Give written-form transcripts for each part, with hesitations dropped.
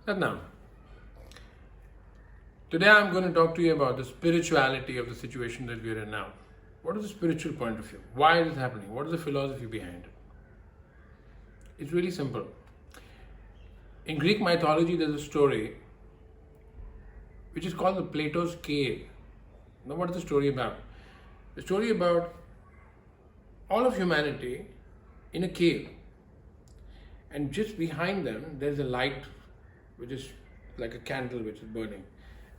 Now, today I'm going to talk to you about the spirituality of the situation that we're in now. What is the spiritual point of view? Why is it happening? What is the philosophy behind it? It's really simple. In Greek mythology, there's a story which is called the Platos Cave. Now, what is the story about? The story about all of humanity in a cave, and just behind them there's a light which is like a candle which is burning,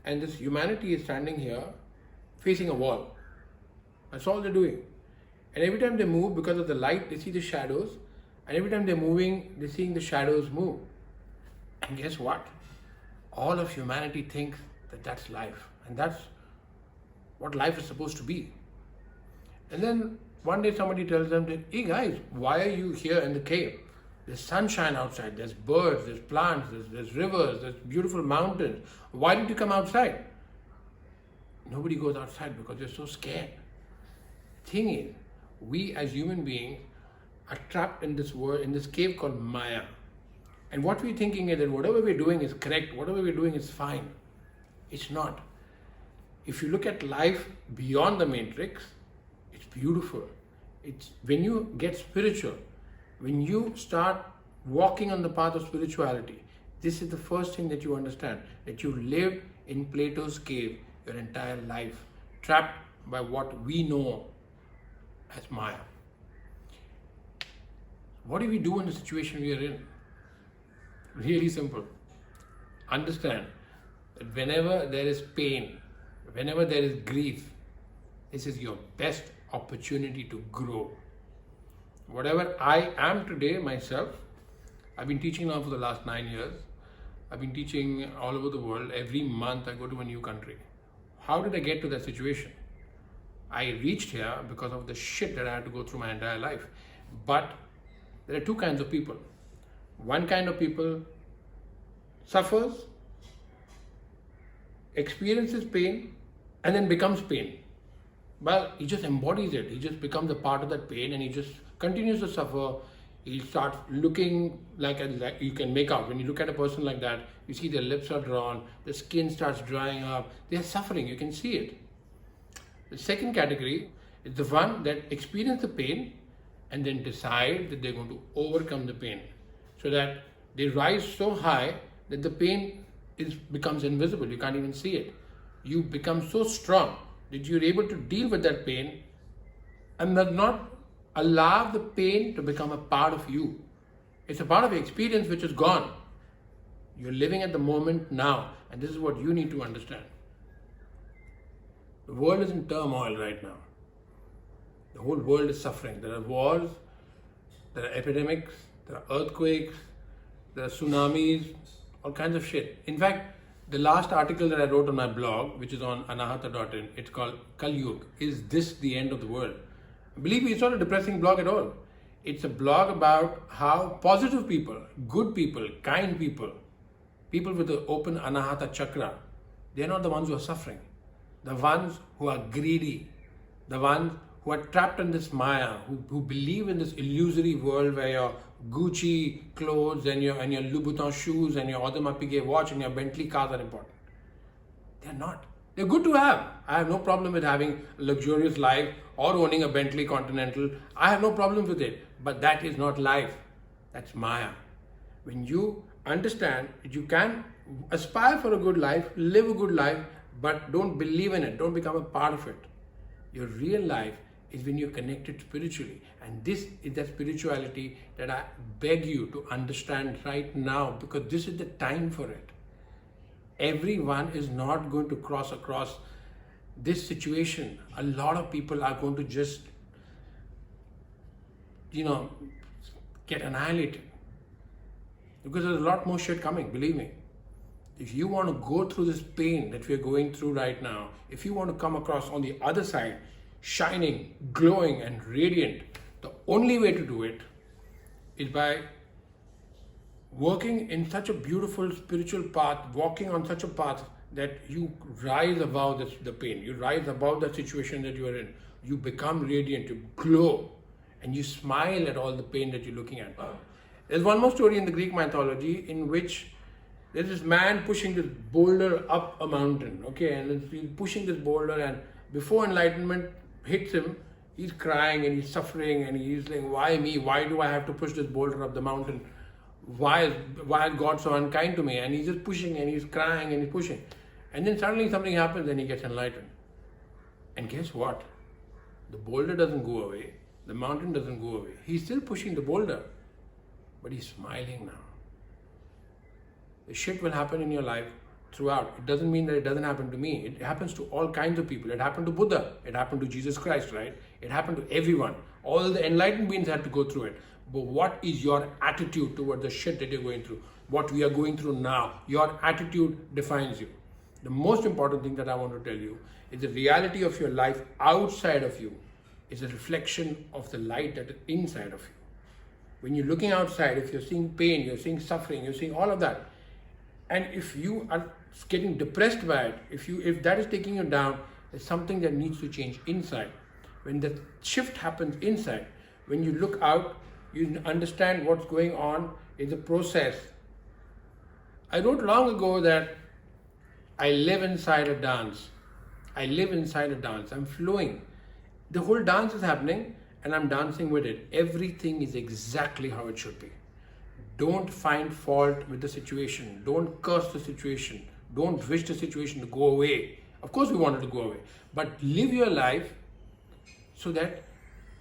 and this humanity is standing here facing a wall. That's all they're doing. And every time they move, because of the light, they see the shadows, and every time they're moving, they're seeing the shadows move. And guess what? All of humanity thinks that that's life, and that's what life is supposed to be. And then one day somebody tells them that, hey guys, why are you here in the cave? There's sunshine outside, there's birds, there's plants, there's rivers, there's beautiful mountains. Why did you come outside? Nobody goes outside because they're so scared. Thing is, we as human beings are trapped in this world, in this cave called Maya. And what we're thinking is that whatever we're doing is correct, whatever we're doing is fine. It's not. If you look at life beyond the matrix, it's beautiful. It's when you get spiritual, when you start walking on the path of spirituality, this is the first thing that you understand, that you lived in Plato's cave your entire life, trapped by what we know as Maya. What do we do in the situation we are in? Really simple. Understand that whenever there is pain, whenever there is grief, this is your best opportunity to grow. Whatever I am today myself, I've been teaching now for the last 9 years. I've been teaching all over the world. Every month I go to a new country. How did I get to that situation? I reached here because of the shit that I had to go through my entire life. But there are two kinds of people. One kind of people suffers, experiences pain, and then becomes pain. Well, he just embodies it. He just becomes a part of that pain, and he just continues to suffer. He starts looking like you can make out. When you look at a person like that, you see their lips are drawn, the skin starts drying up. They're suffering. You can see it. The second category is the one that experience the pain and then decide that they're going to overcome the pain, so that they rise so high that the pain becomes invisible. You can't even see it. You become so strong that you're able to deal with that pain and does not allow the pain to become a part of you. It's a part of your experience which is gone. You're living at the moment now, and this is what you need to understand. The world is in turmoil right now. The whole world is suffering. There are wars, there are epidemics, there are earthquakes, there are tsunamis, all kinds of shit. In fact, the last article that I wrote on my blog, which is on anahata.in, it's called Kali Yuga. Is this the end of the world? Believe me, it's not a depressing blog at all. It's a blog about how positive people, good people, kind people, people with the open anahata chakra, they're not the ones who are suffering. The ones who are greedy, the ones who are trapped in this Maya, who believe in this illusory world where your Gucci clothes and your Louboutin shoes and your Audemars Piguet watch and your Bentley cars are important. They're not. They're good to have. I have no problem with having a luxurious life or owning a Bentley Continental. I have no problem with it. But that is not life. That's Maya. When you understand that you can aspire for a good life, live a good life, but don't believe in it, don't become a part of it. Your real life is when you're connected spiritually. And this is that spirituality that I beg you to understand right now, because this is the time for it. Everyone is not going to cross across this situation. A lot of people are going to just, get annihilated. Because there's a lot more shit coming, believe me. If you want to go through this pain that we're going through right now, if you want to come across on the other side, shining, glowing, and radiant, the only way to do it is by working in such a beautiful spiritual path, walking on such a path that you rise above the pain, you rise above the situation that you are in, you become radiant, you glow, and you smile at all the pain that you're looking at. There's one more story in the Greek mythology in which There's this man pushing this boulder up a mountain, okay, and he's pushing this boulder, and before enlightenment hits him, he's crying and he's suffering and he's like, why me? Why do I have to push this boulder up the mountain? Why is God so unkind to me? And he's just pushing and he's crying and he's pushing. And then suddenly something happens and he gets enlightened. And guess what? The boulder doesn't go away. The mountain doesn't go away. He's still pushing the boulder, but he's smiling now. The shit will happen in your life throughout. It doesn't mean that it doesn't happen to me. It happens to all kinds of people. It happened to Buddha. It happened to Jesus Christ, right? It happened to everyone. All the enlightened beings had to go through it. But what is your attitude toward the shit that you're going through? What we are going through now. Your attitude defines you. The most important thing that I want to tell you is the reality of your life outside of you is a reflection of the light that is inside of you. When you're looking outside, if you're seeing pain, you're seeing suffering, you're seeing all of that, and if you are getting depressed by it, if that is taking you down, there's something that needs to change inside. When the shift happens inside, when you look out, you understand what's going on in the process. I wrote long ago that I live inside a dance. I live inside a dance. I'm flowing. The whole dance is happening and I'm dancing with it. Everything is exactly how it should be. Don't find fault with the situation. Don't curse the situation. Don't wish the situation to go away. Of course we want it to go away. But live your life so that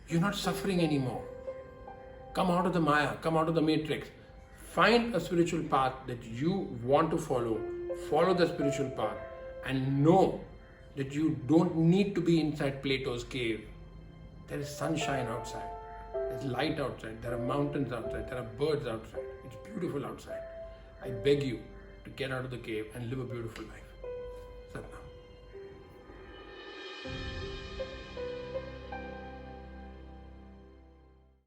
you're not suffering anymore. Come out of the Maya. Come out of the matrix. Find a spiritual path that you want to follow. Follow the spiritual path and know that you don't need to be inside Platos Cave. There is sunshine outside. There's light outside. There are mountains outside. There are birds outside. It's beautiful outside. I beg you to get out of the cave and live a beautiful life. Satnam.